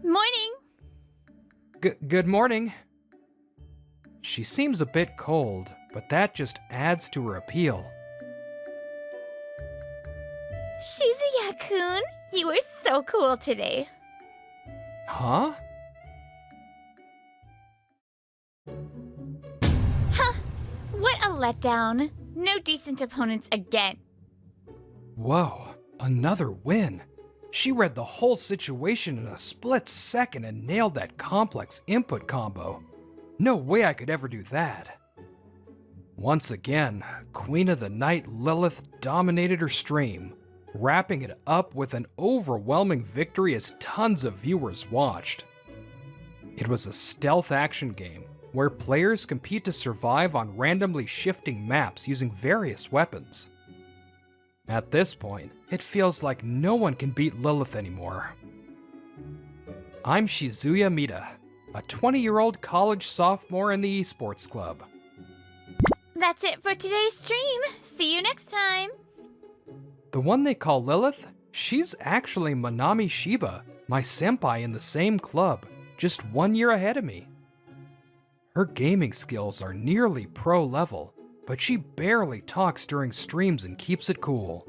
Morning! Good morning. She seems a bit cold, but that just adds to her appeal. Shizuya-kun, you were so cool today. Huh? What a letdown. No decent opponents again. Whoa, another win. She read the whole situation in a split second and nailed that complex input combo. No way I could ever do that. Once again, Queen of the Night Lilith dominated her stream, wrapping it up with an overwhelming victory as tons of viewers watched. It was a stealth action game where players compete to survive on randomly shifting maps using various weapons. At this point, it feels like no one can beat Lilith anymore. I'm Shizuya Mita, a 20-year-old college sophomore in the esports club. That's it for today's stream. See you next time. The one they call Lilith, she's actually Manami Shiba, my senpai in the same club, just 1 year ahead of me. Her gaming skills are nearly pro level, but she barely talks during streams and keeps it cool.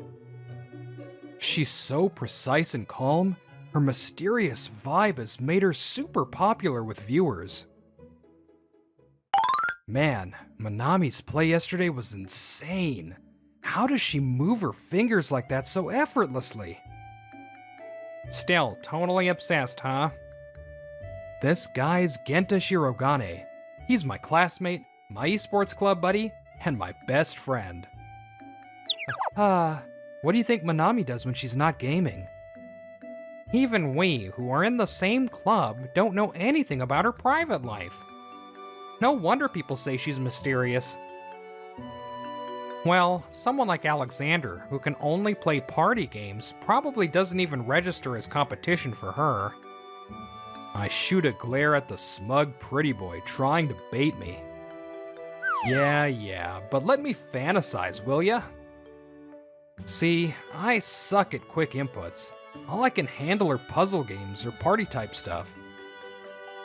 She's so precise and calm, her mysterious vibe has made her super popular with viewers. Man, Manami's play yesterday was insane. How does she move her fingers like that so effortlessly? Still totally obsessed, huh? This guy's Genta Shirogane. He's my classmate, my esports club buddy, and my best friend. What do you think Manami does when she's not gaming? Even we, who are in the same club, don't know anything about her private life. No wonder people say she's mysterious. Well, someone like Alexander, who can only play party games, probably doesn't even register as competition for her. I shoot a glare at the smug pretty boy trying to bait me. Yeah, but let me fantasize, will ya? See, I suck at quick inputs. All I can handle are puzzle games or party-type stuff.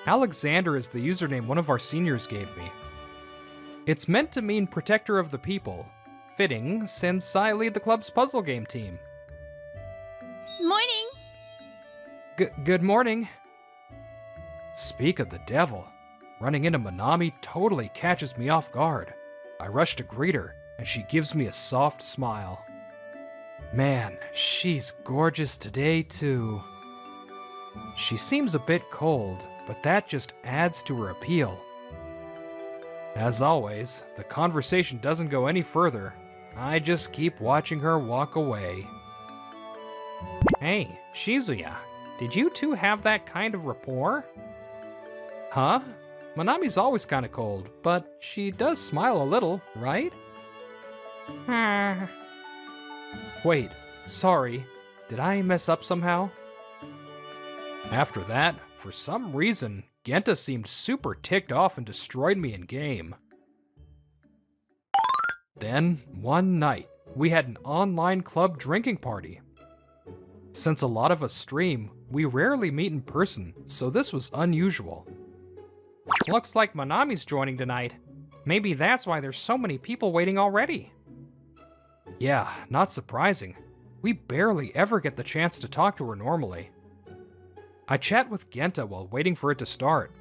Alexander is the username one of our seniors gave me. It's meant to mean protector of the people, fitting since I lead the club's puzzle game team. Morning! Good morning. Speak of the devil, running into Manami totally catches me off guard. I rush to greet her, and she gives me a soft smile. Man, she's gorgeous today, too. She seems a bit cold, but that just adds to her appeal. As always, the conversation doesn't go any further. I just keep watching her walk away. Hey, Shizuya, did you two have that kind of rapport? Huh? Manami's always kinda cold, but she does smile a little, right? Wait, sorry. Did I mess up somehow? After that, for some reason, Genta seemed super ticked off and destroyed me in game. Then, one night, we had an online club drinking party. Since a lot of us stream, we rarely meet in person, so this was unusual. Looks like Manami's joining tonight. Maybe that's why there's so many people waiting already. Yeah, not surprising. We barely ever get the chance to talk to her normally. I chat with Genta while waiting for it to start.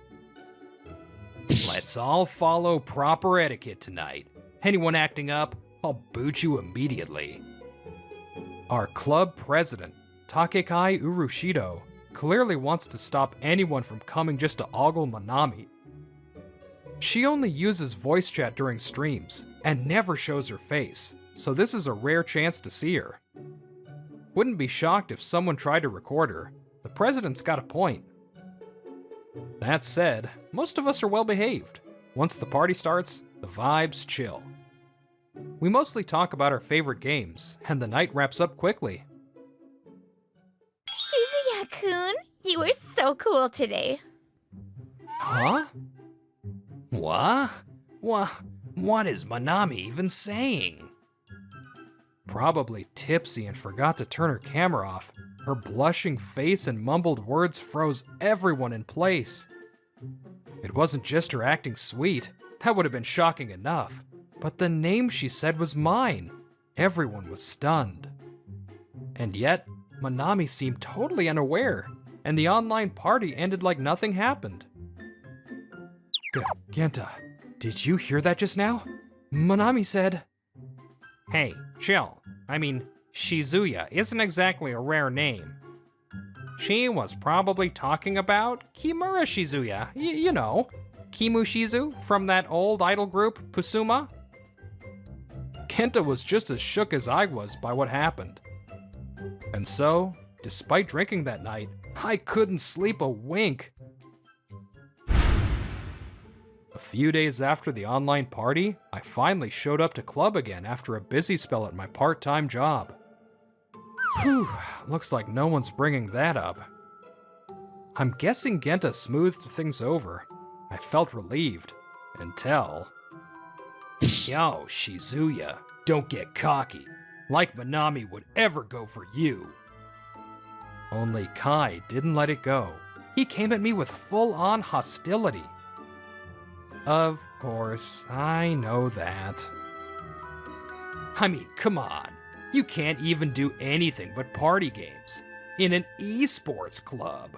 Let's all follow proper etiquette tonight. Anyone acting up, I'll boot you immediately. Our club president, Takekai Urushido, clearly wants to stop anyone from coming just to ogle Manami. She only uses voice chat during streams, and never shows her face, so this is a rare chance to see her. Wouldn't be shocked if someone tried to record her. The president's got a point. That said, most of us are well behaved. Once the party starts, the vibes chill. We mostly talk about our favorite games, and the night wraps up quickly. Shizuya-kun, you were so cool today. Huh? What is Manami even saying? Probably tipsy and forgot to turn her camera off. Her blushing face and mumbled words froze everyone in place. It wasn't just her acting sweet, that would have been shocking enough, but the name she said was mine. Everyone was stunned. And yet, Manami seemed totally unaware, and the online party ended like nothing happened. Genta, did you hear that just now? Manami said... Hey, chill. I mean, Shizuya isn't exactly a rare name. She was probably talking about Kimura Shizuya, you know, Kimu Shizu from that old idol group, Pusuma. Kenta was just as shook as I was by what happened. And so, despite drinking that night, I couldn't sleep a wink. A few days after the online party, I finally showed up to club again after a busy spell at my part-time job. Whew, looks like no one's bringing that up. I'm guessing Genta smoothed things over. I felt relieved. Until... Yo, Shizuya, don't get cocky. Like Manami would ever go for you. Only Kai didn't let it go. He came at me with full-on hostility. Of course, I know that. I mean, come on. You can't even do anything but party games in an esports club.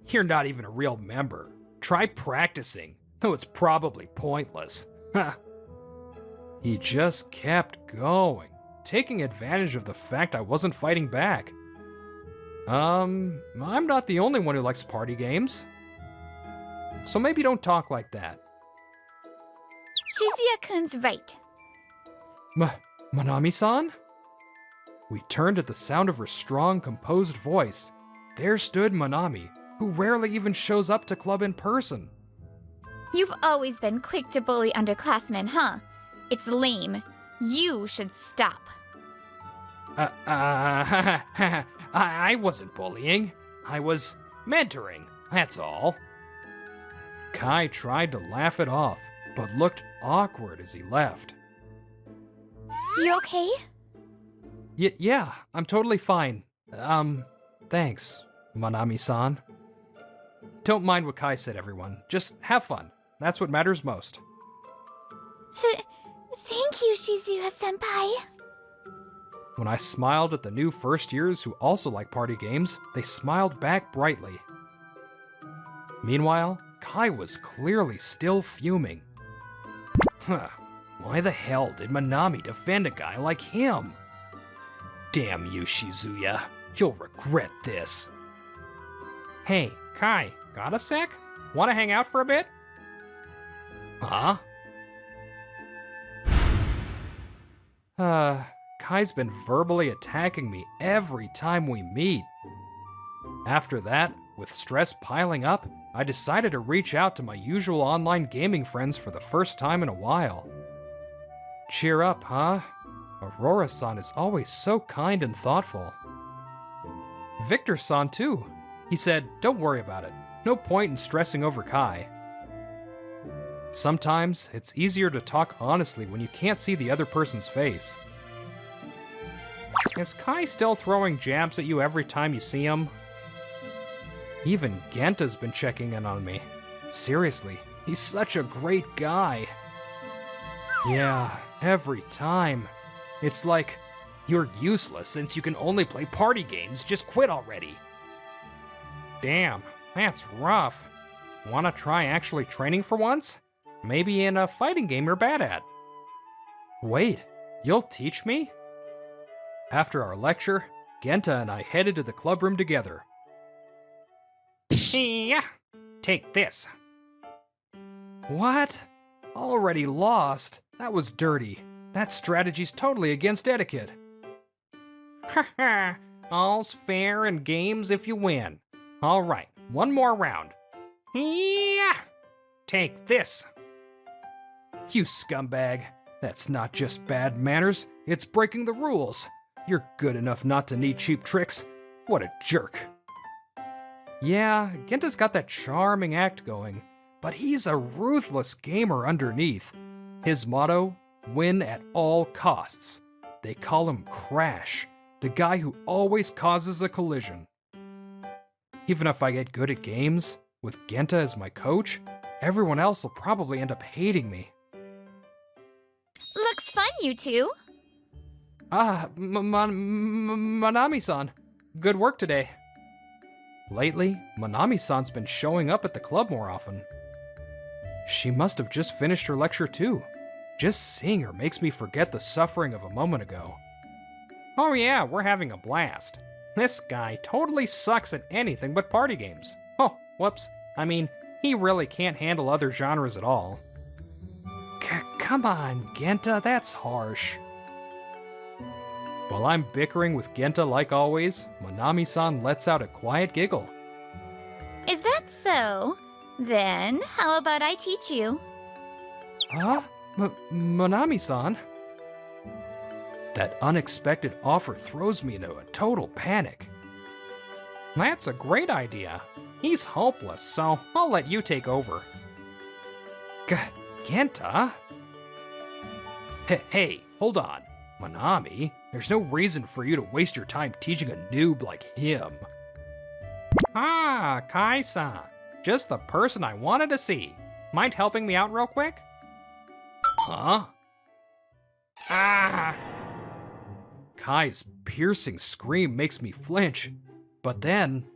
You're not even a real member. Try practicing, though it's probably pointless. He just kept going, taking advantage of the fact I wasn't fighting back. I'm not the only one who likes party games. So maybe don't talk like that. Shizuya-kun's right. Manami-san? We turned at the sound of her strong, composed voice. There stood Manami, who rarely even shows up to club in person. You've always been quick to bully underclassmen, huh? It's lame. You should stop. I wasn't bullying. I was mentoring, that's all. Kai tried to laugh it off, but looked awkward as he left. You okay? Yeah, I'm totally fine. Thanks, Manami-san. Don't mind what Kai said, everyone. Just have fun. That's what matters most. Thank you, Shizuya-senpai. When I smiled at the new first years who also like party games, they smiled back brightly. Meanwhile, Kai was clearly still fuming. Why the hell did Manami defend a guy like him? Damn you, Shizuya. You'll regret this. Hey, Kai, got a sec? Wanna hang out for a bit? Huh? Kai's been verbally attacking me every time we meet. After that, with stress piling up, I decided to reach out to my usual online gaming friends for the first time in a while. Cheer up, huh? Aurora-san is always so kind and thoughtful. Victor-san too. He said, don't worry about it. No point in stressing over Kai. Sometimes, it's easier to talk honestly when you can't see the other person's face. Is Kai still throwing jabs at you every time you see him? Even Genta's been checking in on me. Seriously, he's such a great guy. Yeah, every time. It's like, you're useless since you can only play party games, just quit already. Damn, that's rough. Wanna try actually training for once? Maybe in a fighting game you're bad at. Wait, you'll teach me? After our lecture, Genta and I headed to the club room together. Yeah, take this. What? Already lost? That was dirty. That strategy's totally against etiquette. Haha, all's fair in games if you win. All right, one more round. Yeah, take this. You scumbag. That's not just bad manners, it's breaking the rules. You're good enough not to need cheap tricks. What a jerk. Yeah, Genta's got that charming act going, but he's a ruthless gamer underneath. His motto, win at all costs. They call him Crash, the guy who always causes a collision. Even if I get good at games, with Genta as my coach, everyone else will probably end up hating me. Looks fun, you two. Manami-san. Good work today. Lately, Manami-san's been showing up at the club more often. She must have just finished her lecture too. Just seeing her makes me forget the suffering of a moment ago. Oh yeah, we're having a blast. This guy totally sucks at anything but party games. Oh, whoops. I mean, he really can't handle other genres at all. Come on, Genta, that's harsh. While I'm bickering with Genta like always, Manami-san lets out a quiet giggle. Is that so? Then, how about I teach you? Huh? Manami-san? That unexpected offer throws me into a total panic. That's a great idea. He's hopeless, so I'll let you take over. Genta? Hey, hold on. Manami, there's no reason for you to waste your time teaching a noob like him. Ah, Kai-san. Just the person I wanted to see. Mind helping me out real quick? Huh? Ah! Kai's piercing scream makes me flinch, but then...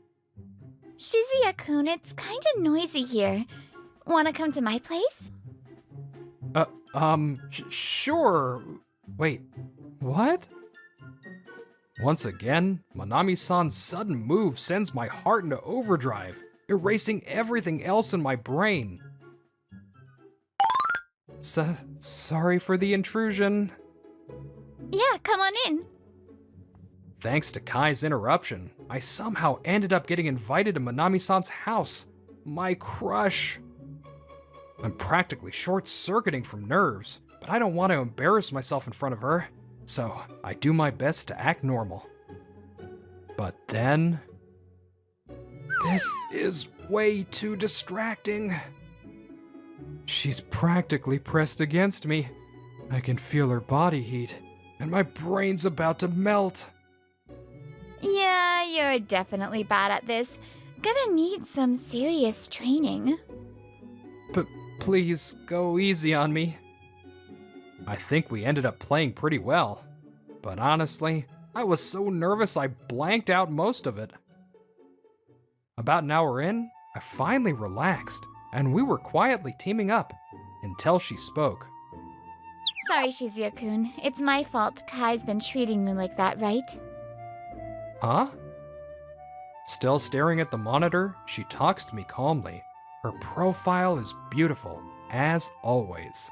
Shizuya-kun, it's kinda noisy here. Wanna come to my place? Sure. Wait, what? Once again, Manami-san's sudden move sends my heart into overdrive, erasing everything else in my brain. Sorry for the intrusion. Yeah, come on in. Thanks to Kai's interruption, I somehow ended up getting invited to Manami-san's house. My crush. I'm practically short-circuiting from nerves, but I don't want to embarrass myself in front of her, so I do my best to act normal. But then... this is way too distracting. She's practically pressed against me. I can feel her body heat, and my brain's about to melt. Yeah, you're definitely bad at this. Gonna need some serious training. But please, go easy on me. I think we ended up playing pretty well, but honestly, I was so nervous I blanked out most of it. About an hour in, I finally relaxed, and we were quietly teaming up, until she spoke. Sorry, Shizuya-kun. It's my fault Kai's been treating you like that, right? Huh? Still staring at the monitor, she talks to me calmly. Her profile is beautiful, as always.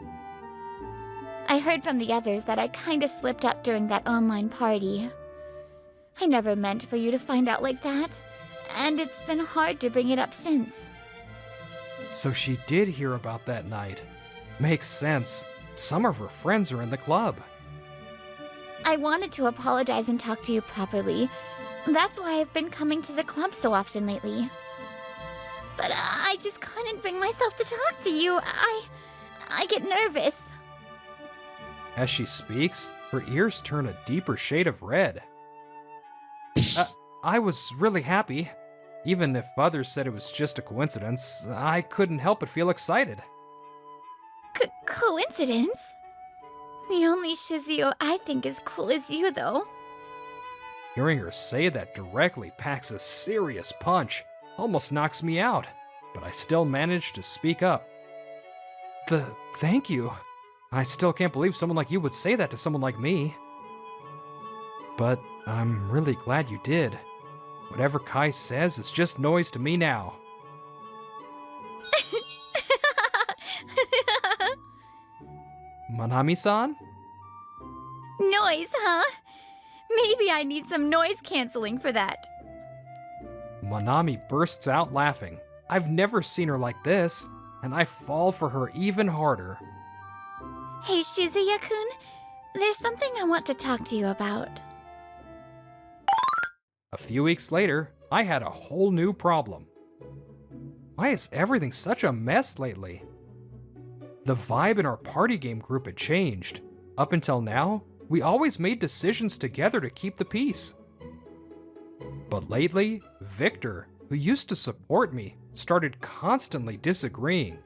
I heard from the others that I kinda slipped up during that online party. I never meant for you to find out like that, and it's been hard to bring it up since. So she did hear about that night. Makes sense. Some of her friends are in the club. I wanted to apologize and talk to you properly. That's why I've been coming to the club so often lately. But I just couldn't bring myself to talk to you. I get nervous. As she speaks, her ears turn a deeper shade of red. I was really happy. Even if others said it was just a coincidence, I couldn't help but feel excited. Coincidence? The only Shizuyo I think is cool is you, though. Hearing her say that directly packs a serious punch, almost knocks me out, but I still managed to speak up. Thank you. I still can't believe someone like you would say that to someone like me. But I'm really glad you did. Whatever Kai says is just noise to me now. Manami-san? Noise, huh? Maybe I need some noise canceling for that. Manami bursts out laughing. I've never seen her like this, and I fall for her even harder. Hey, Shizuya-kun, there's something I want to talk to you about. A few weeks later, I had a whole new problem. Why is everything such a mess lately? The vibe in our party game group had changed. Up until now, We always made decisions together to keep the peace. But lately, Victor, who used to support me, started constantly disagreeing.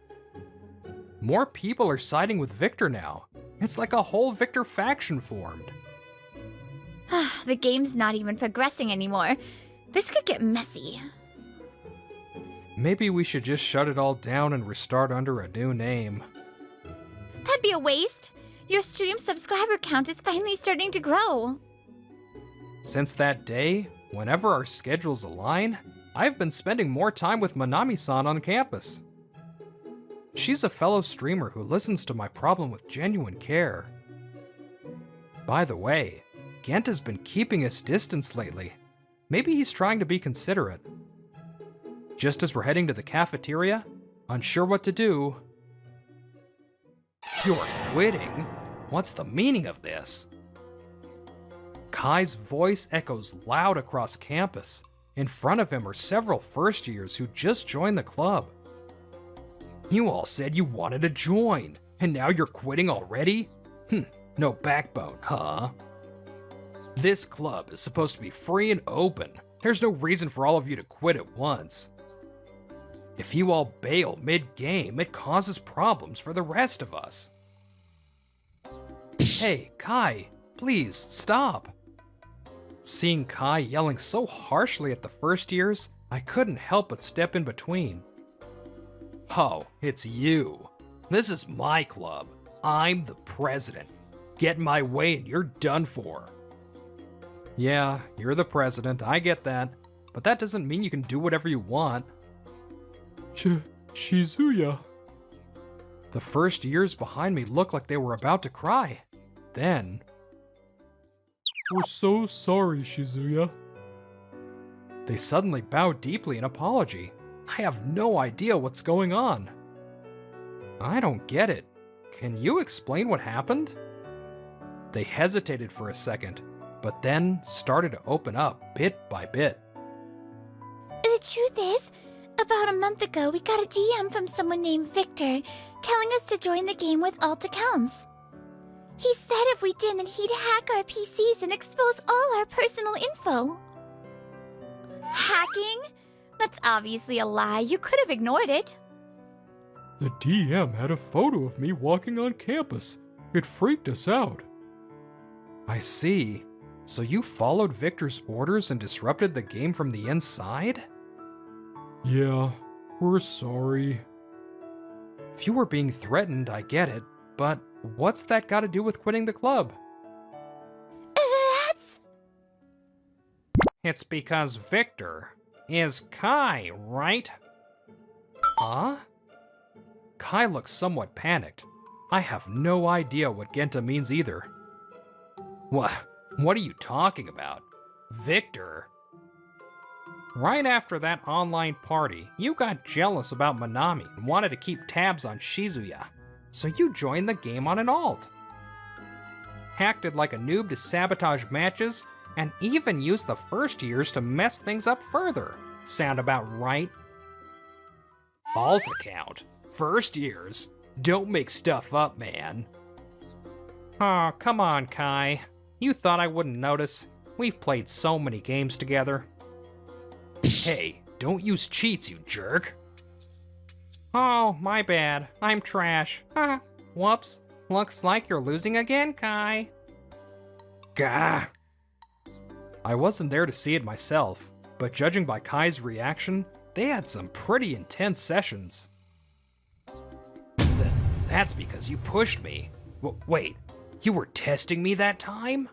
More people are siding with Victor now. It's like a whole Victor faction formed. The game's not even progressing anymore. This could get messy. Maybe we should just shut it all down and restart under a new name. That'd be a waste. Your stream subscriber count is finally starting to grow. Since that day, whenever our schedules align, I've been spending more time with Manami-san on campus. She's a fellow streamer who listens to my problem with genuine care. By the way, Genta's been keeping his distance lately. Maybe he's trying to be considerate. Just as we're heading to the cafeteria, unsure what to do. You're quitting? What's the meaning of this? Kai's voice echoes loud across campus. In front of him are several first years who just joined the club. You all said you wanted to join, and now you're quitting already? No backbone, huh? This club is supposed to be free and open. There's no reason for all of you to quit at once. If you all bail mid-game, it causes problems for the rest of us. Hey, Kai, please, stop. Seeing Kai yelling so harshly at the first years, I couldn't help but step in between. Oh, it's you. This is my club. I'm the president. Get in my way and you're done for. Yeah, you're the president, I get that. But that doesn't mean you can do whatever you want. Shizuya. The first years behind me looked like they were about to cry. Then... We're so sorry, Shizuya. They suddenly bowed deeply in apology. I have no idea what's going on. I don't get it. Can you explain what happened? They hesitated for a second, but then started to open up bit by bit. The truth is, about a month ago we got a DM from someone named Victor telling us to join the game with alt accounts. He said if we didn't, he'd hack our PCs and expose all our personal info. Hacking? That's obviously a lie. You could have ignored it. The DM had a photo of me walking on campus. It freaked us out. I see. So you followed Victor's orders and disrupted the game from the inside? Yeah, we're sorry. If you were being threatened, I get it, but what's that got to do with quitting the club? That's... It's because Victor is Kai, right? Huh? Kai looks somewhat panicked. I have no idea what Genta means either. What are you talking about? Victor? Right after that online party, you got jealous about Manami and wanted to keep tabs on Shizuya, so you joined the game on an alt. Acted like a noob to sabotage matches, and even used the first years to mess things up further. Sound about right? Alt account? First years? Don't make stuff up, man. Oh, come on, Kai. You thought I wouldn't notice? We've played so many games together. Hey, don't use cheats, you jerk. Oh, my bad. I'm trash. Whoops. Looks like you're losing again, Kai. Gah. I wasn't there to see it myself, but judging by Kai's reaction, they had some pretty intense sessions. That's because you pushed me. Wait, you were testing me that time?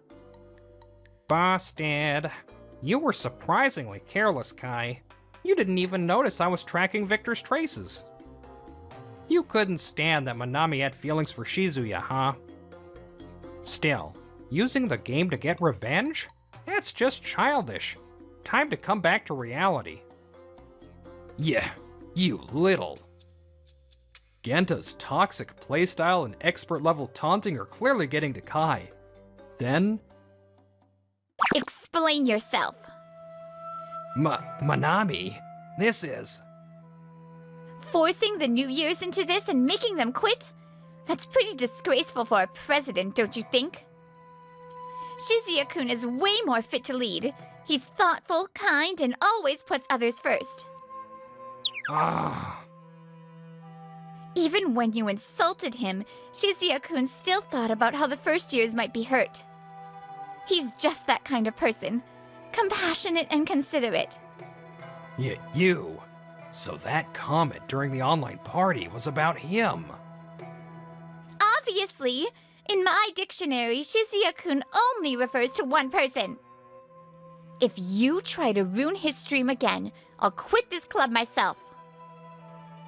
Busted. You were surprisingly careless, Kai. You didn't even notice I was tracking Victor's traces. You couldn't stand that Manami had feelings for Shizuya, huh? Still, using the game to get revenge? That's just childish. Time to come back to reality. Yeah, you little. Genta's toxic playstyle and expert-level taunting are clearly getting to Kai. Then... Explain yourself. Manami, this is... Forcing the New Year's into this and making them quit? That's pretty disgraceful for a president, don't you think? Shizuya-kun is way more fit to lead. He's thoughtful, kind, and always puts others first. Ah. Even when you insulted him, Shizuya-kun still thought about how the first years might be hurt. He's just that kind of person. Compassionate and considerate. Yeah, you. So that comment during the online party was about him. Obviously, in my dictionary, Shizuya-kun only refers to one person. If you try to ruin his stream again, I'll quit this club myself.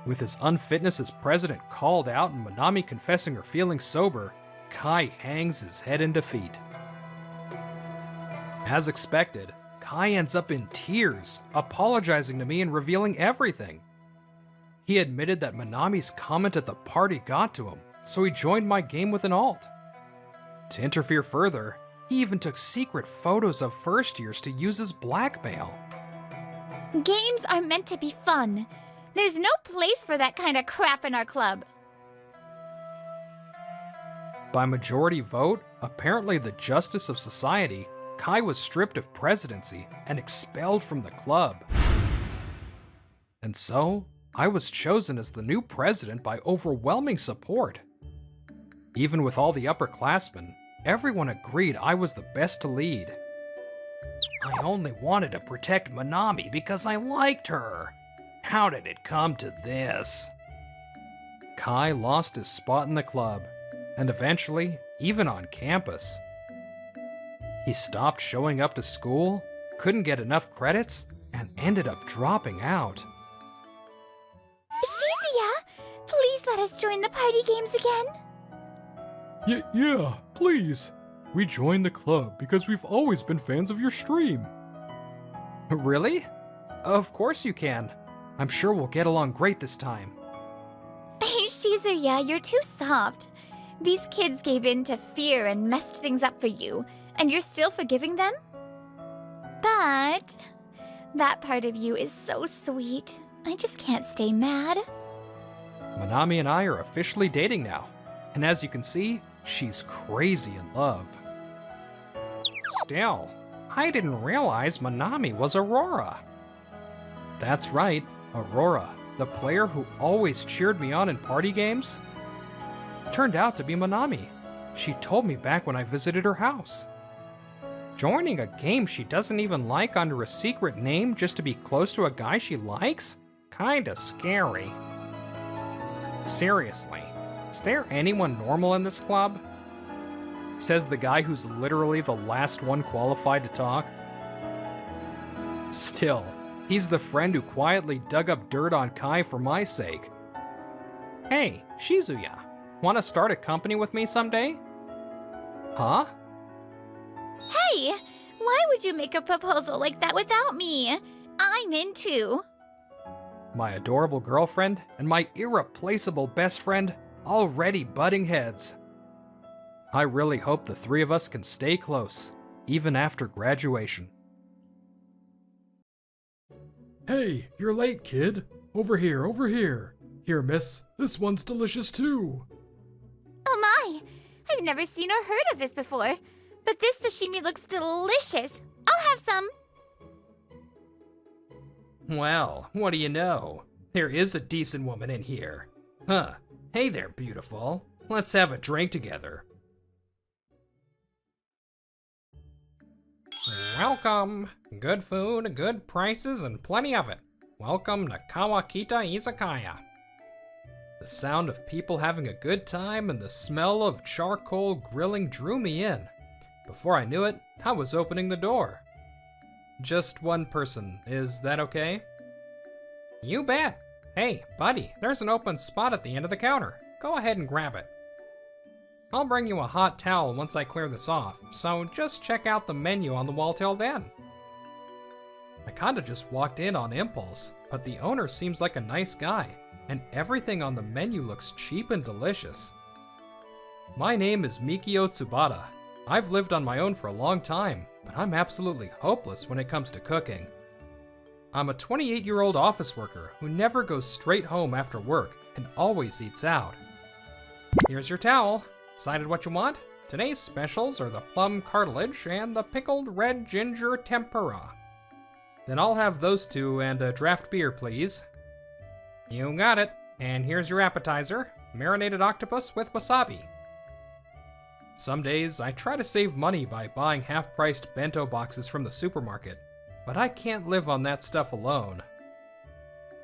With his unfitness as president called out and Manami confessing her feelings sober, Kai hangs his head in defeat. As expected, Kai ends up in tears, apologizing to me and revealing everything. He admitted that Manami's comment at the party got to him, so he joined my game with an alt. To interfere further, he even took secret photos of first years to use as blackmail. Games are meant to be fun. There's no place for that kind of crap in our club. By majority vote, apparently the justice of society, Kai was stripped of presidency and expelled from the club. And so, I was chosen as the new president by overwhelming support. Even with all the upperclassmen, everyone agreed I was the best to lead. I only wanted to protect Manami because I liked her. How did it come to this? Kai lost his spot in the club, and eventually, even on campus. He stopped showing up to school, couldn't get enough credits, and ended up dropping out. Shizuya, please let us join the party games again. Yeah, please. We joined the club because we've always been fans of your stream. Really? Of course you can. I'm sure we'll get along great this time. Hey, Shizuya, you're too soft. These kids gave in to fear and messed things up for you, and you're still forgiving them? But that part of you is so sweet. I just can't stay mad. Manami and I are officially dating now, and as you can see, she's crazy in love. Still, I didn't realize Manami was Aurora. That's right, Aurora, the player who always cheered me on in party games. Turned out to be Manami. She told me back when I visited her house. Joining a game she doesn't even like under a secret name just to be close to a guy she likes? Kinda scary. Seriously, is there anyone normal in this club? Says the guy who's literally the last one qualified to talk. Still, he's the friend who quietly dug up dirt on Kai for my sake. Hey, Shizuya, wanna start a company with me someday? Huh? Hey, why would you make a proposal like that without me? I'm in too. My adorable girlfriend and my irreplaceable best friend already butting heads. I really hope the three of us can stay close, even after graduation. Hey, you're late, kid. Over here, over here. Here, miss. This one's delicious too. Oh my! I've never seen or heard of this before. But this sashimi looks delicious. I'll have some. Well, what do you know? There is a decent woman in here. Huh. Hey there, beautiful. Let's have a drink together. Welcome. Good food, good prices, and plenty of it. Welcome to Kawakita Izakaya. The sound of people having a good time and the smell of charcoal grilling drew me in. Before I knew it, I was opening the door. Just one person, is that okay? You bet. Hey, buddy, there's an open spot at the end of the counter. Go ahead and grab it. I'll bring you a hot towel once I clear this off, so just check out the menu on the wall till then. I kinda just walked in on impulse, but the owner seems like a nice guy, and everything on the menu looks cheap and delicious. My name is Mikio Tsubata. I've lived on my own for a long time, but I'm absolutely hopeless when it comes to cooking. I'm a 28-year-old office worker who never goes straight home after work and always eats out. Here's your towel. Decided what you want? Today's specials are the plum cartilage and the pickled red ginger tempura. Then I'll have those two and a draft beer, please. You got it. And here's your appetizer, marinated octopus with wasabi. Some days, I try to save money by buying half-priced bento boxes from the supermarket, but I can't live on that stuff alone.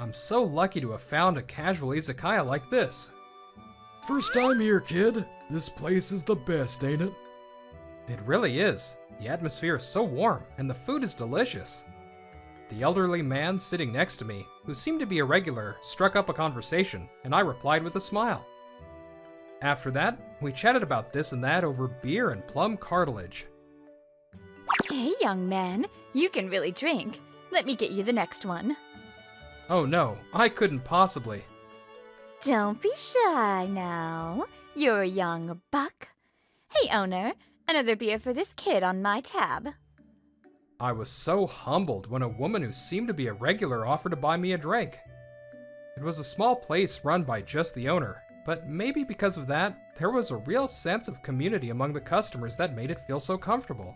I'm so lucky to have found a casual izakaya like this. First time here, kid. This place is the best, ain't it? It really is. The atmosphere is so warm, and the food is delicious. The elderly man sitting next to me, who seemed to be a regular, struck up a conversation, and I replied with a smile. After that, we chatted about this and that over beer and plum cartilage. Hey, young man, you can really drink. Let me get you the next one. Oh no, I couldn't possibly. Don't be shy now. You're a young buck. Hey, owner, another beer for this kid on my tab. I was so humbled when a woman who seemed to be a regular offered to buy me a drink. It was a small place run by just the owner, but maybe because of that, there was a real sense of community among the customers that made it feel so comfortable.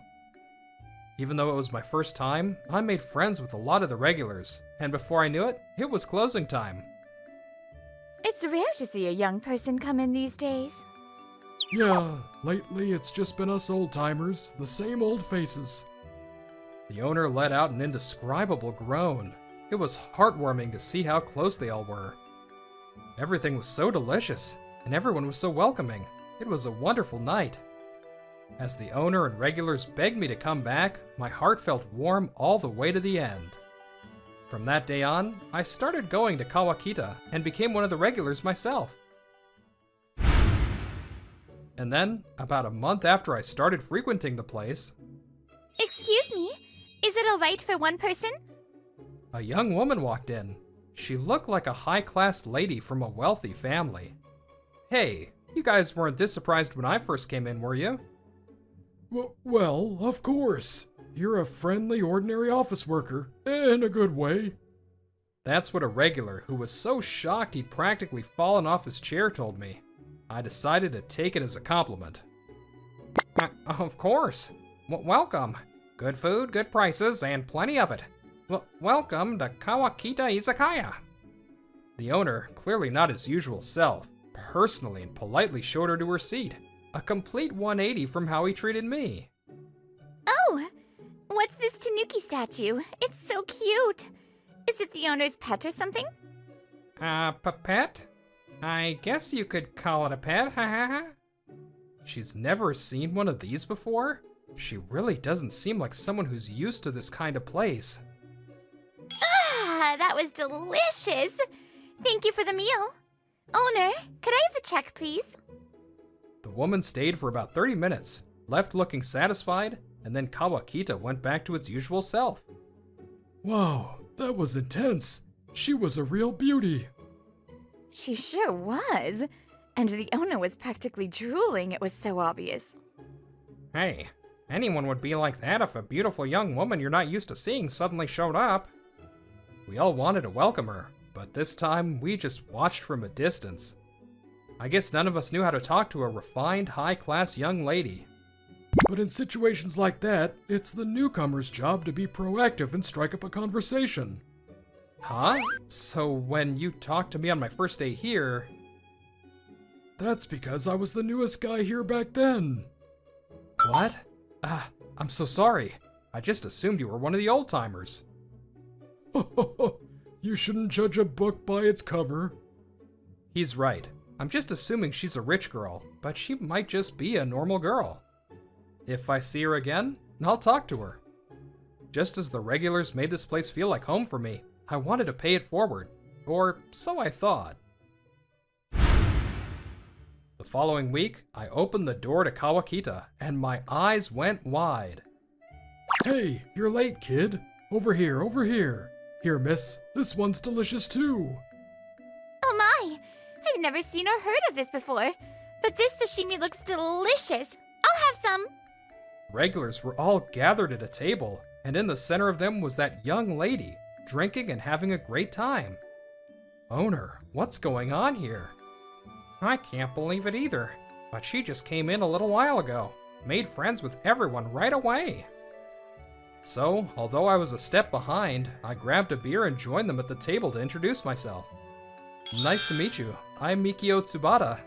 Even though it was my first time, I made friends with a lot of the regulars, and before I knew it, it was closing time. It's rare to see a young person come in these days. Yeah, lately it's just been us old-timers, the same old faces. The owner let out an indescribable groan. It was heartwarming to see how close they all were. Everything was so delicious, and everyone was so welcoming. It was a wonderful night. As the owner and regulars begged me to come back, my heart felt warm all the way to the end. From that day on, I started going to Kawakita and became one of the regulars myself. And then, about a month after I started frequenting the place, Excuse me? Is it alright for one person? a young woman walked in. She looked like a high-class lady from a wealthy family. Hey, you guys weren't this surprised when I first came in, were you? Well, of course. You're a friendly, ordinary office worker, in a good way. That's what a regular who was so shocked he'd practically fallen off his chair told me. I decided to take it as a compliment. Of course. Welcome. Good food, good prices, and plenty of it. Welcome to Kawakita Izakaya. The owner, clearly not his usual self, personally and politely showed her to her seat. A complete 180 from how he treated me. Oh! What's this tanuki statue? It's so cute! Is it the owner's pet or something? Pet? I guess you could call it a pet, She's never seen one of these before? She really doesn't seem like someone who's used to this kind of place. Ah, that was delicious! Thank you for the meal. Owner, could I have the check, please? The woman stayed for about 30 minutes, left looking satisfied, and then Kawakita went back to its usual self. Wow, that was intense. She was a real beauty. She sure was. And the owner was practically drooling, it was so obvious. Hey, anyone would be like that if a beautiful young woman you're not used to seeing suddenly showed up. We all wanted to welcome her, but this time we just watched from a distance. I guess none of us knew how to talk to a refined, high-class young lady. But in situations like that, it's the newcomer's job to be proactive and strike up a conversation. Huh? So when you talked to me on my first day here... That's because I was the newest guy here back then. What? I'm so sorry. I just assumed you were one of the old-timers. You shouldn't judge a book by its cover. He's right. I'm just assuming she's a rich girl, but she might just be a normal girl. If I see her again, I'll talk to her. Just as the regulars made this place feel like home for me, I wanted to pay it forward. Or so I thought. The following week, I opened the door to Kawakita, and my eyes went wide. Hey, you're late, kid. Over here, over here. Here, miss. This one's delicious too. Oh my! I've never seen or heard of this before. But this sashimi looks delicious. I'll have some. Regulars were all gathered at a table, and in the center of them was that young lady, drinking and having a great time. Owner, what's going on here? I can't believe it either. but she just came in a little while ago, made friends with everyone right away. So, although I was a step behind, I grabbed a beer and joined them at the table to introduce myself. Nice to meet you. I'm Mikio Tsubata.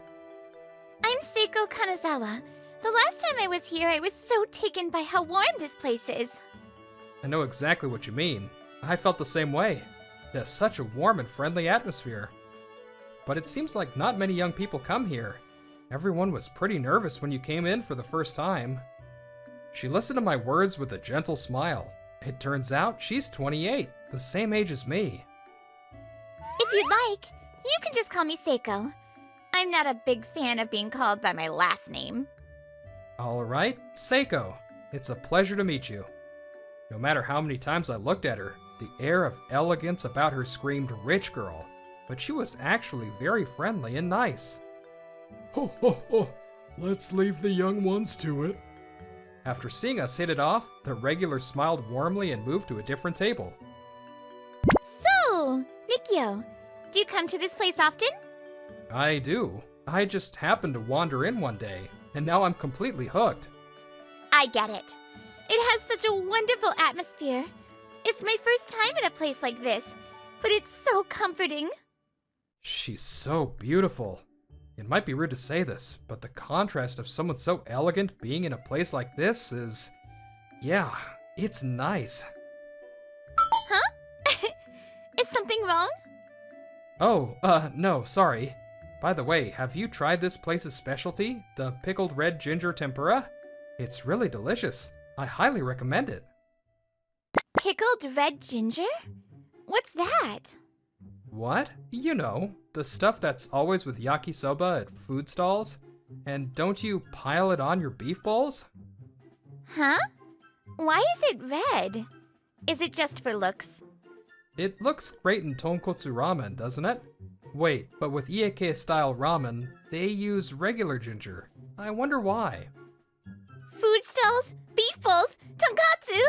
I'm Seiko Kanazawa. The last time I was here, I was so taken by how warm this place is. I know exactly what you mean. I felt the same way. It has such a warm and friendly atmosphere. But it seems like not many young people come here. Everyone was pretty nervous when you came in for the first time. She listened to my words with a gentle smile. It turns out she's 28, the same age as me. If you'd like, you can just call me Seiko. I'm not a big fan of being called by my last name. Alright, Seiko. It's a pleasure to meet you. No matter how many times I looked at her, the air of elegance about her screamed rich girl, but she was actually very friendly and nice. Ho ho ho! Let's leave the young ones to it. After seeing us hit it off, the regulars smiled warmly and moved to a different table. So, Mikio, do you come to this place often? I do. I just happened to wander in one day, and now I'm completely hooked. I get it. It has such a wonderful atmosphere. It's my first time in a place like this, but it's so comforting. She's so beautiful. It might be rude to say this, but the contrast of someone so elegant being in a place like this is... yeah, it's nice. Huh? Is something wrong? Oh, no, sorry. By the way, have you tried this place's specialty, the pickled red ginger tempura? It's really delicious. I highly recommend it. Pickled red ginger? What's that? What? You know, the stuff that's always with yakisoba at food stalls. And don't you pile it on your beef bowls? Huh? Why is it red? Is it just for looks? It looks great in tonkotsu ramen, doesn't it? Wait, but with Ieke-style ramen, they use regular ginger. I wonder why. Food stalls? Beef bowls? Tonkatsu?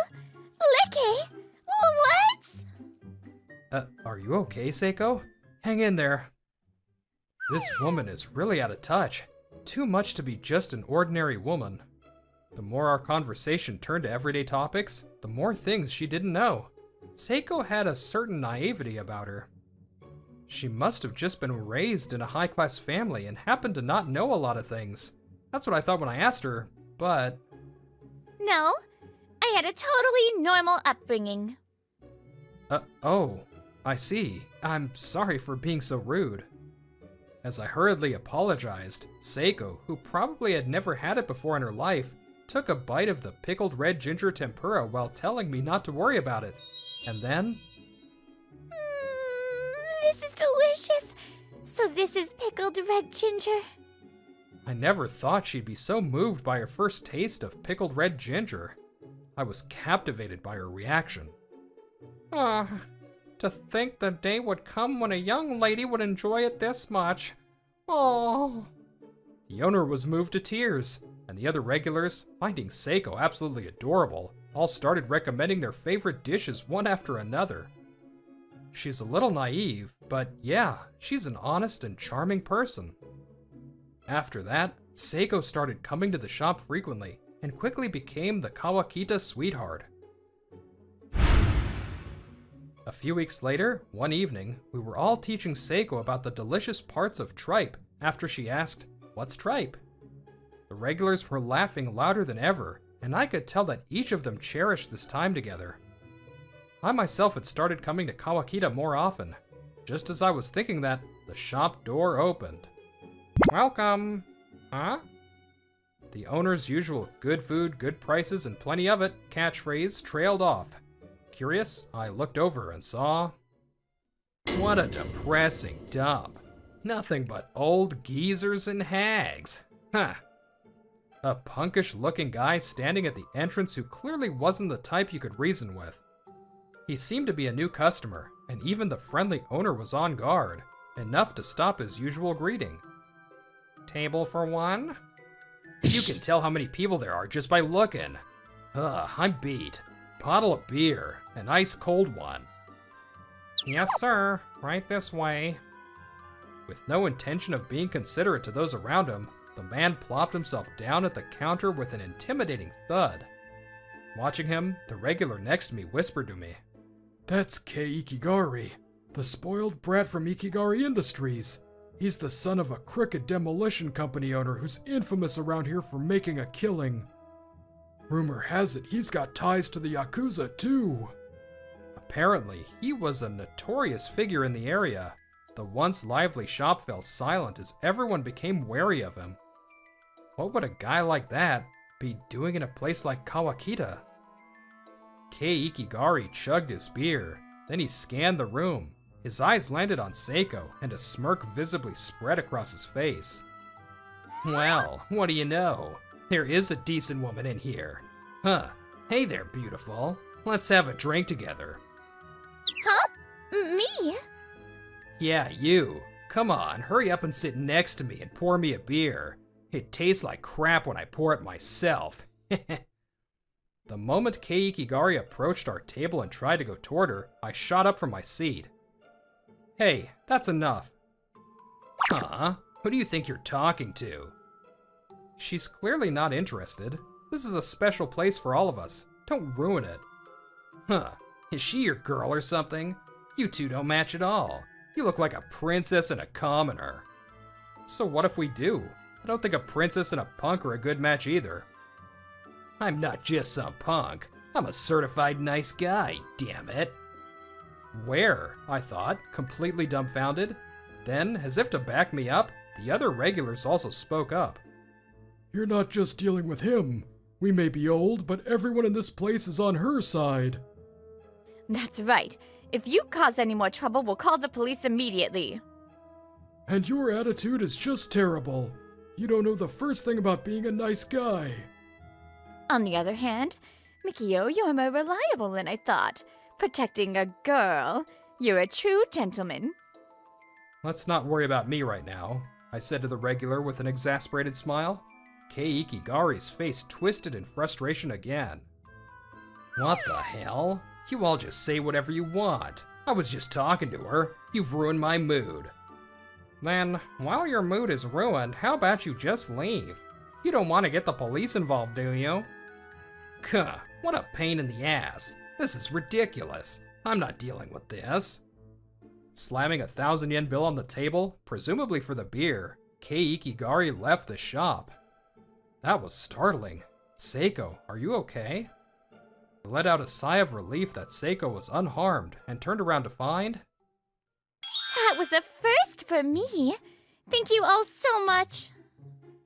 Leke? What? Are you okay, Seiko? Hang in there. This woman is really out of touch. Too much to be just an ordinary woman. The more our conversation turned to everyday topics, the more things she didn't know. Seiko had a certain naivety about her. She must have just been raised in a high-class family and happened to not know a lot of things. That's what I thought when I asked her, but... No, I had a totally normal upbringing. Oh, I see. I'm sorry for being so rude. As I hurriedly apologized, Seiko, who probably had never had it before in her life, took a bite of the pickled red ginger tempura while telling me not to worry about it. And then... This is delicious. So this is pickled red ginger. I never thought she'd be so moved by her first taste of pickled red ginger. I was captivated by her reaction. To think the day would come when a young lady would enjoy it this much. Oh. The owner was moved to tears, and the other regulars, finding Seiko absolutely adorable, all started recommending their favorite dishes one after another. She's a little naive, but yeah, she's an honest and charming person. After that, Seiko started coming to the shop frequently, and quickly became the Kawakita sweetheart. A few weeks later, one evening, we were all teaching Seiko about the delicious parts of tripe after she asked, "What's tripe?" The regulars were laughing louder than ever, and I could tell that each of them cherished this time together. I myself had started coming to Kawakita more often. Just as I was thinking that, the shop door opened. Welcome! Huh? The owner's usual good food, good prices, and plenty of it catchphrase trailed off. Curious, I looked over and saw... What a depressing dump. Nothing but old geezers and hags. Huh. A punkish-looking guy standing at the entrance who clearly wasn't the type you could reason with. He seemed to be a new customer, and even the friendly owner was on guard, enough to stop his usual greeting. Table for one? You can tell how many people there are just by looking. I'm beat. Bottle of beer, an ice-cold one. Yes, sir. Right this way. With no intention of being considerate to those around him, the man plopped himself down at the counter with an intimidating thud. Watching him, the regular next to me whispered to me, That's Kei Ikigari, the spoiled brat from Ikigari Industries. He's the son of a crooked demolition company owner who's infamous around here for making a killing. Rumor has it he's got ties to the Yakuza too. Apparently, he was a notorious figure in the area. The once lively shop fell silent as everyone became wary of him. What would a guy like that be doing in a place like Kawakita? Kei Ikigari chugged his beer, then he scanned the room. His eyes landed on Seiko, and a smirk visibly spread across his face. Well, what do you know? There is a decent woman in here. Huh. Hey there, beautiful. Let's have a drink together. Huh? Me? Yeah, you. Come on, hurry up and sit next to me and pour me a beer. It tastes like crap when I pour it myself. The moment Kei Ikigari approached our table and tried to go toward her, I shot up from my seat. Hey, that's enough. Huh? Who do you think you're talking to? She's clearly not interested. This is a special place for all of us. Don't ruin it. Huh. Is she your girl or something? You two don't match at all. You look like a princess and a commoner. So what if we do? I don't think a princess and a punk are a good match either. I'm not just some punk. I'm a certified nice guy, damn it. Where? I thought, completely dumbfounded. Then, as if to back me up, the other regulars also spoke up. You're not just dealing with him. We may be old, but everyone in this place is on her side. That's right. If you cause any more trouble, we'll call the police immediately. And your attitude is just terrible. You don't know the first thing about being a nice guy. On the other hand, Mikio, you're more reliable than I thought. Protecting a girl. You're a true gentleman. Let's not worry about me right now, I said to the regular with an exasperated smile. Kei Ikigari's face twisted in frustration again. What the hell? You all just say whatever you want. I was just talking to her. You've ruined my mood. Then, while your mood is ruined, how about you just leave? You don't want to get the police involved, do you? Kuh, what a pain in the ass. This is ridiculous. I'm not dealing with this. Slamming a 1,000 yen bill on the table, presumably for the beer, Kei Ikigari left the shop. That was startling. Seiko, are you okay? I let out a sigh of relief that Seiko was unharmed and turned around to find... That was a first for me. Thank you all so much.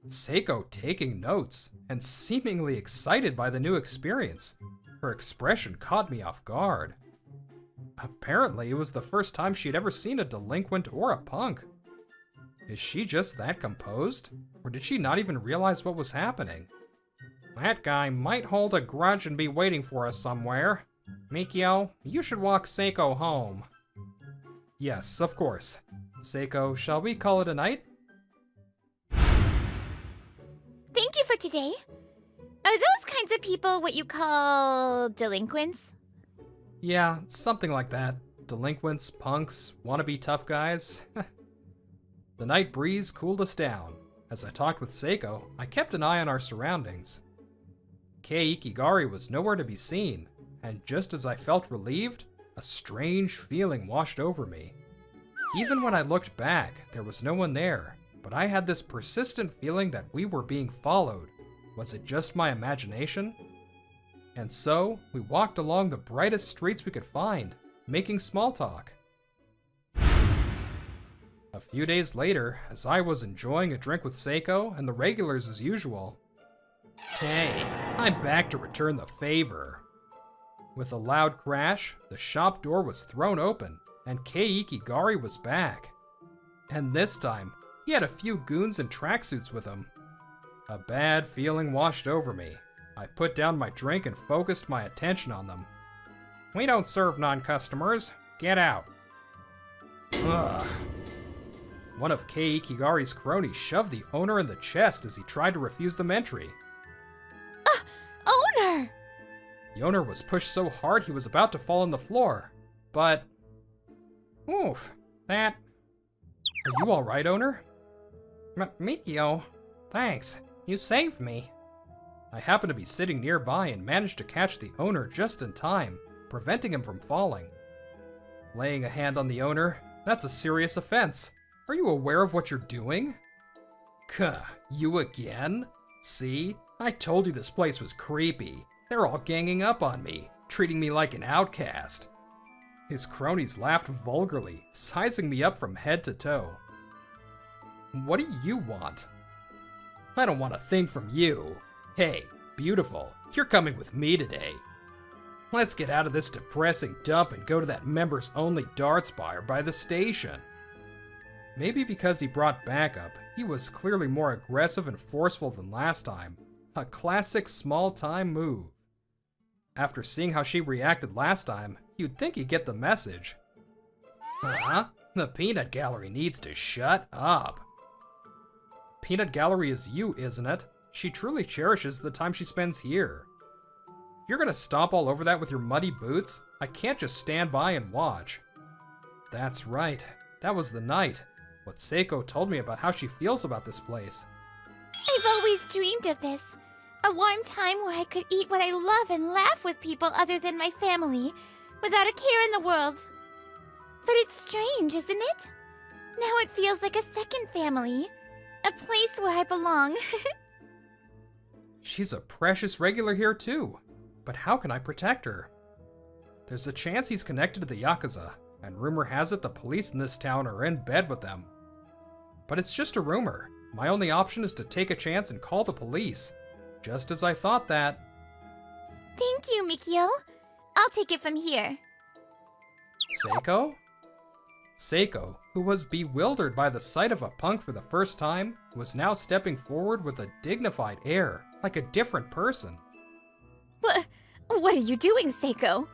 Seiko taking notes and seemingly excited by the new experience. Her expression caught me off guard. Apparently, it was the first time she'd ever seen a delinquent or a punk. Is she just that composed? Or did she not even realize what was happening? That guy might hold a grudge and be waiting for us somewhere. Mikio, you should walk Seiko home. Yes, of course. Seiko, shall we call it a night? Thank you for today. Are those kinds of people what you call delinquents? Yeah, something like that. Delinquents, punks, wannabe tough guys. The night breeze cooled us down. As I talked with Seiko, I kept an eye on our surroundings. Kei Ikigari was nowhere to be seen, and just as I felt relieved, a strange feeling washed over me. Even when I looked back, there was no one there, but I had this persistent feeling that we were being followed. Was it just my imagination? And so, we walked along the brightest streets we could find, making small talk. A few days later, as I was enjoying a drink with Seiko and the regulars as usual, hey, I'm back to return the favor. With a loud crash, the shop door was thrown open, and Kei Ikigari was back. And this time, he had a few goons in tracksuits with him. A bad feeling washed over me. I put down my drink and focused my attention on them. We don't serve non-customers. Get out. Ugh. One of Kei Ikigari's cronies shoved the owner in the chest as he tried to refuse them entry. Owner! The owner was pushed so hard he was about to fall on the floor. But... oof, that... Are you alright, owner? Mikio, Thanks. You saved me. I happened to be sitting nearby and managed to catch the owner just in time, preventing him from falling. Laying a hand on the owner, that's a serious offense. Are you aware of what you're doing? Kuh, you again? See? I told you this place was creepy. They're all ganging up on me, treating me like an outcast. His cronies laughed vulgarly, sizing me up from head to toe. What do you want? I don't want a thing from you. Hey, beautiful, you're coming with me today. Let's get out of this depressing dump and go to that members-only darts bar by the station. Maybe because he brought backup, he was clearly more aggressive and forceful than last time. A classic small-time move. After seeing how she reacted last time, you'd think he'd get the message. Huh? The peanut gallery needs to shut up. Peanut gallery is you, isn't it? She truly cherishes the time she spends here. If you're gonna stomp all over that with your muddy boots, I can't just stand by and watch. That's right. That was the night. What Seiko told me about how she feels about this place. I've always dreamed of this. A warm time where I could eat what I love and laugh with people other than my family, without a care in the world. But it's strange, isn't it? Now it feels like a second family. A place where I belong. She's a precious regular here too. But how can I protect her? There's a chance he's connected to the Yakuza, and rumor has it the police in this town are in bed with them. But it's just a rumor. My only option is to take a chance and call the police. Just as I thought that. Thank you, Mikio. I'll take it from here. Seiko? Seiko, who was bewildered by the sight of a punk for the first time, was now stepping forward with a dignified air, like a different person. What are you doing, Seiko?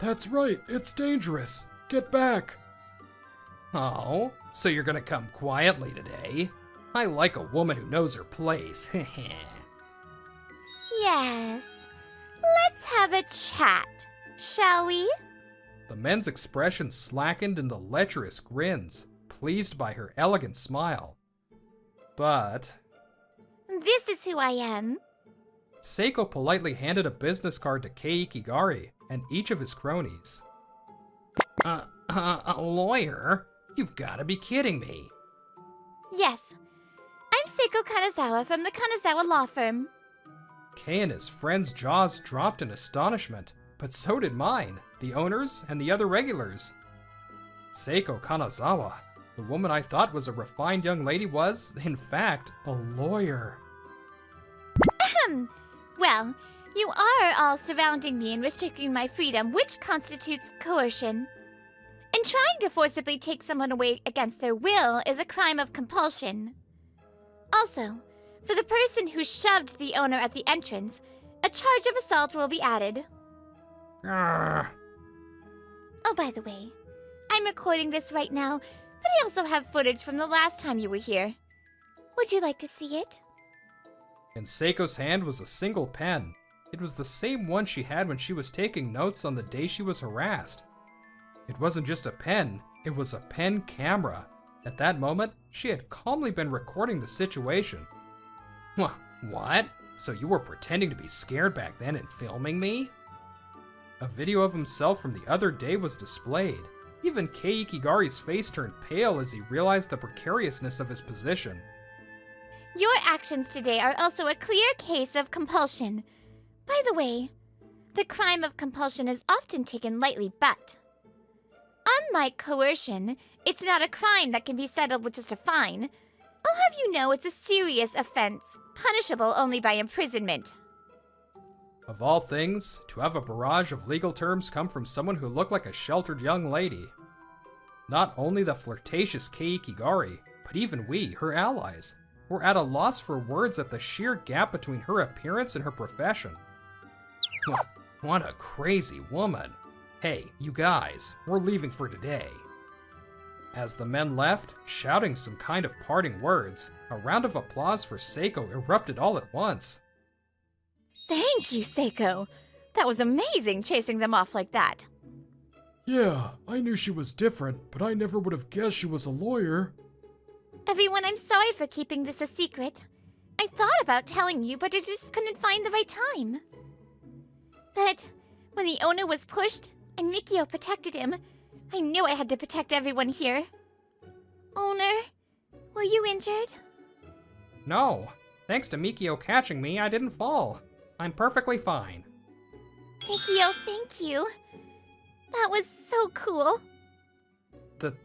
That's right, it's dangerous. Get back. Oh, so you're gonna come quietly today? I like a woman who knows her place. Yes. Let's have a chat, shall we? The men's expression slackened into lecherous grins, pleased by her elegant smile. But This is who I am. Seiko politely handed a business card to Kei Ikigari and each of his cronies. A lawyer? You've gotta be kidding me. Yes. I'm Seiko Kanazawa from the Kanazawa Law Firm. Kei and his friend's jaws dropped in astonishment, but so did mine, the owners, and the other regulars. Seiko Kanazawa, the woman I thought was a refined young lady, was, in fact, a lawyer. Well, you are all surrounding me and restricting my freedom, which constitutes coercion. And trying to forcibly take someone away against their will is a crime of compulsion. Also, for the person who shoved the owner at the entrance, a charge of assault will be added. Grr. Oh, by the way, I'm recording this right now, but I also have footage from the last time you were here. Would you like to see it? In Seiko's hand was a single pen. It was the same one she had when she was taking notes on the day she was harassed. It wasn't just a pen, it was a pen camera. At that moment, she had calmly been recording the situation. What? So you were pretending to be scared back then and filming me? A video of himself from the other day was displayed. Even Kei Ikigari's face turned pale as he realized the precariousness of his position. Your actions today are also a clear case of compulsion. By the way, the crime of compulsion is often taken lightly, but unlike coercion, it's not a crime that can be settled with just a fine. I'll have you know it's a serious offense, punishable only by imprisonment. Of all things, to have a barrage of legal terms come from someone who looked like a sheltered young lady. Not only the flirtatious Kei Ikigari, but even we, her allies, were at a loss for words at the sheer gap between her appearance and her profession. What a crazy woman. Hey, you guys, we're leaving for today. As the men left, shouting some kind of parting words, a round of applause for Seiko erupted all at once. Thank you, Seiko. That was amazing chasing them off like that. Yeah, I knew she was different, but I never would have guessed she was a lawyer. Everyone, I'm sorry for keeping this a secret. I thought about telling you, but I just couldn't find the right time. But when the owner was pushed and Mikio protected him, I knew I had to protect everyone here. Owner, were you injured? No. Thanks to Mikio catching me, I didn't fall. I'm perfectly fine. Mikio, thank you. That was so cool.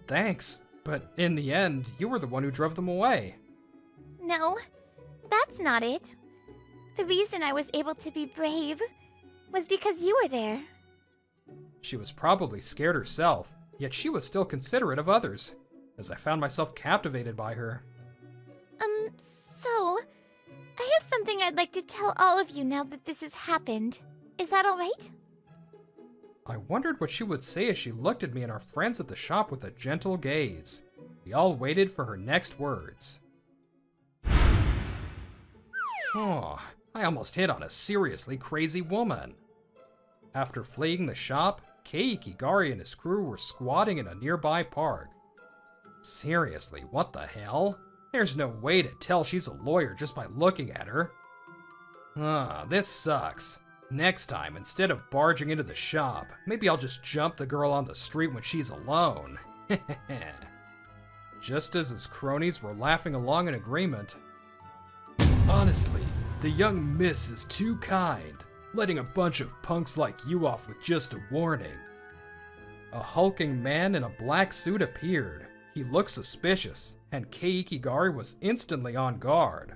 Thanks, but in the end, you were the one who drove them away. No, that's not it. The reason I was able to be brave was because you were there. She was probably scared herself, yet she was still considerate of others, as I found myself captivated by her. So, I have something I'd like to tell all of you now that this has happened. Is that alright? I wondered what she would say as she looked at me and our friends at the shop with a gentle gaze. We all waited for her next words. Oh, I almost hit on a seriously crazy woman. After fleeing the shop, Kei Ikigari and his crew were squatting in a nearby park. Seriously, what the hell? There's no way to tell she's a lawyer just by looking at her. This sucks. Next time, instead of barging into the shop, maybe I'll just jump the girl on the street when she's alone. Just as his cronies were laughing along in agreement. Honestly, the young miss is too kind, letting a bunch of punks like you off with just a warning. A hulking man in a black suit appeared. He looked suspicious, and Kei Ikigari was instantly on guard.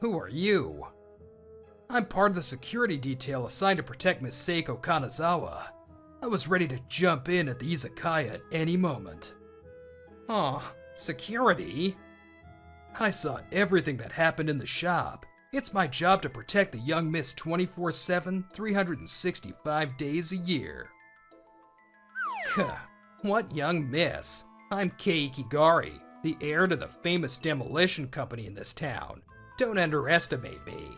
Who are you? I'm part of the security detail assigned to protect Miss Seiko Kanazawa. I was ready to jump in at the izakaya at any moment. Security? I saw everything that happened in the shop. It's my job to protect the young miss 24/7, 365 days a year. What young miss? I'm Kei Ikigari, the heir to the famous demolition company in this town. Don't underestimate me.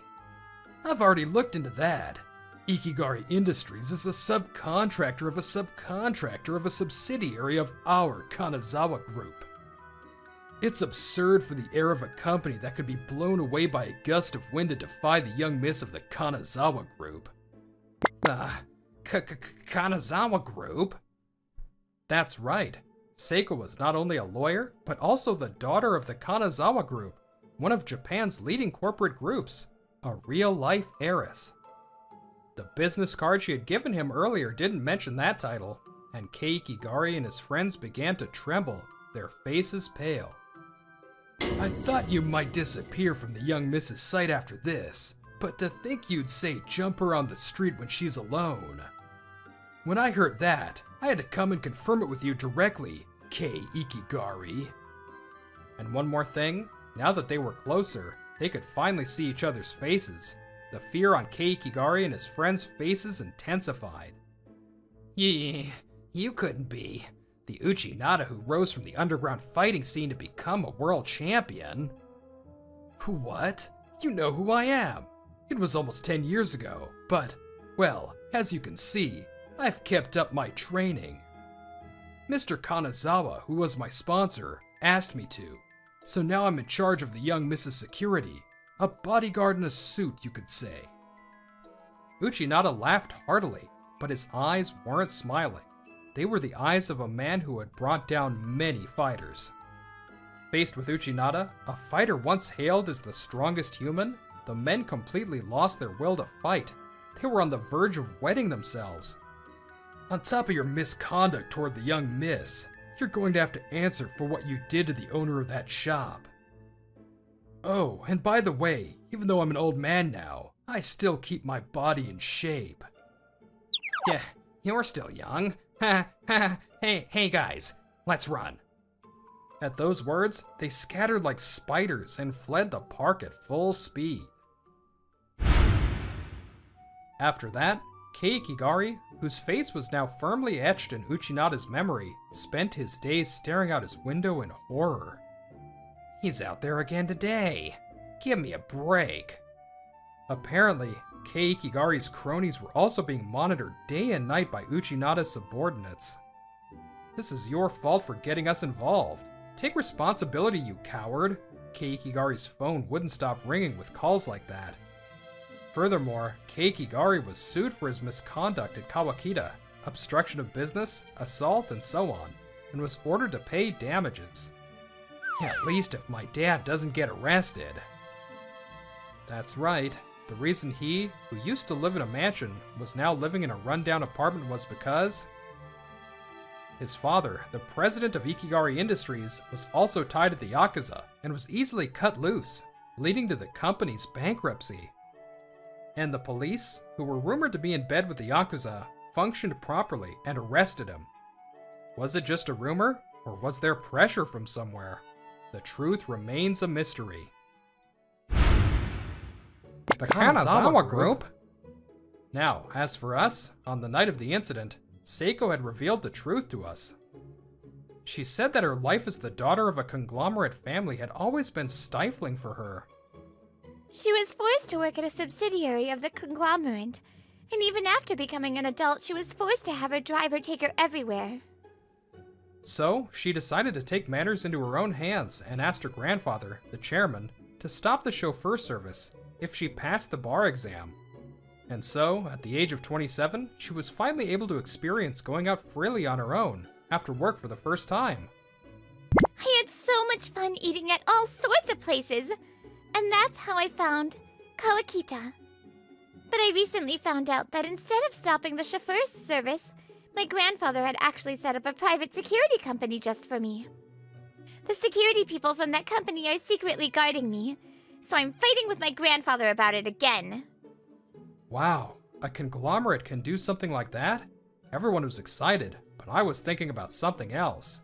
I've already looked into that. Ikigari Industries is a subcontractor of a subcontractor of a subsidiary of our Kanazawa Group. It's absurd for the heir of a company that could be blown away by a gust of wind to defy the young miss of the Kanazawa Group. Kanazawa Group? That's right. Seiko was not only a lawyer, but also the daughter of the Kanazawa Group, one of Japan's leading corporate groups, a real-life heiress. The business card she had given him earlier didn't mention that title, and Kei Ikigari and his friends began to tremble, their faces pale. I thought you might disappear from the young miss's sight after this, but to think you'd say jump her on the street when she's alone. When I heard that, I had to come and confirm it with you directly, Kei Ikigari. And one more thing, now that they were closer, they could finally see each other's faces. The fear on Kei Ikigari and his friends' faces intensified. You couldn't be the Uchinada who rose from the underground fighting scene to become a world champion. What? You know who I am. It was almost 10 years ago, but, well, as you can see, I've kept up my training. Mr. Kanazawa, who was my sponsor, asked me to, so now I'm in charge of the young Mrs. Security, a bodyguard in a suit, you could say. Uchinada laughed heartily, but his eyes weren't smiling. They were the eyes of a man who had brought down many fighters. Faced with Uchinada, a fighter once hailed as the strongest human, the men completely lost their will to fight. They were on the verge of wetting themselves. On top of your misconduct toward the young miss, you're going to have to answer for what you did to the owner of that shop. Oh, and by the way, even though I'm an old man now, I still keep my body in shape. Yeah, you're still young. Hey guys, let's run. At those words, they scattered like spiders and fled the park at full speed. After that, Kei Ikigari, whose face was now firmly etched in Uchinada's memory, spent his days staring out his window in horror. He's out there again today. Give me a break. Apparently, Kei Ikigari's cronies were also being monitored day and night by Uchinada's subordinates. This is your fault for getting us involved. Take responsibility, you coward. Kei Ikigari's phone wouldn't stop ringing with calls like that. Furthermore, Kei Ikigari was sued for his misconduct at Kawakita, obstruction of business, assault, and so on, and was ordered to pay damages. At least if my dad doesn't get arrested. That's right. The reason he, who used to live in a mansion, was now living in a rundown apartment was because his father, the president of Ikigari Industries, was also tied to the Yakuza and was easily cut loose, leading to the company's bankruptcy. And the police, who were rumored to be in bed with the Yakuza, functioned properly and arrested him. Was it just a rumor, or was there pressure from somewhere? The truth remains a mystery. The Kanazawa Group? Now, as for us, on the night of the incident, Seiko had revealed the truth to us. She said that her life as the daughter of a conglomerate family had always been stifling for her. She was forced to work at a subsidiary of the conglomerate, and even after becoming an adult, she was forced to have her driver take her everywhere. So, she decided to take matters into her own hands and asked her grandfather, the chairman, to stop the chauffeur service if she passed the bar exam. And so, at the age of 27, she was finally able to experience going out freely on her own after work for the first time. I had so much fun eating at all sorts of places, and that's how I found Kawakita. But I recently found out that instead of stopping the chauffeur service, my grandfather had actually set up a private security company just for me. The security people from that company are secretly guarding me, so I'm fighting with my grandfather about it again. Wow, a conglomerate can do something like that? Everyone was excited, but I was thinking about something else.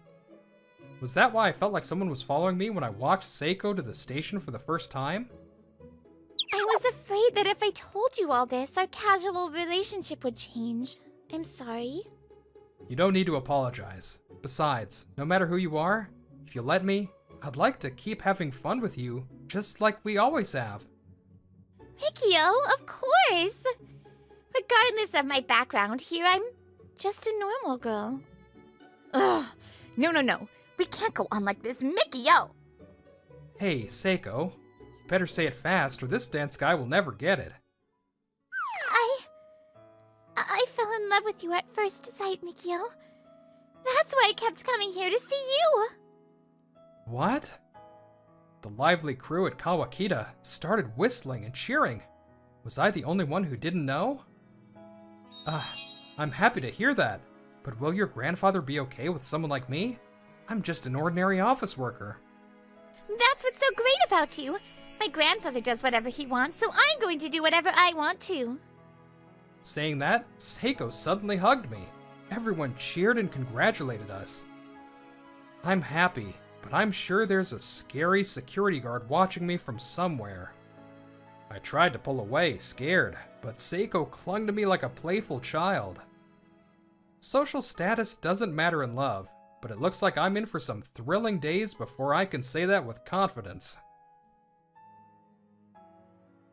Was that why I felt like someone was following me when I walked Seiko to the station for the first time? I was afraid that if I told you all this, our casual relationship would change. I'm sorry. You don't need to apologize. Besides, no matter who you are, if you let me, I'd like to keep having fun with you, just like we always have. Mikio, of course! Regardless of my background here, I'm just a normal girl. Ugh. No. We can't go on like this, Mikio! Hey, Seiko. You better say it fast or this dance guy will never get it. I fell in love with you at first sight, Mikio. That's why I kept coming here to see you. What? The lively crew at Kawakita started whistling and cheering. Was I the only one who didn't know? I'm happy to hear that, but will your grandfather be okay with someone like me? I'm just an ordinary office worker. That's what's so great about you. My grandfather does whatever he wants, so I'm going to do whatever I want to. Saying that, Seiko suddenly hugged me. Everyone cheered and congratulated us. I'm happy, but I'm sure there's a scary security guard watching me from somewhere. I tried to pull away, scared, but Seiko clung to me like a playful child. Social status doesn't matter in love, but it looks like I'm in for some thrilling days before I can say that with confidence.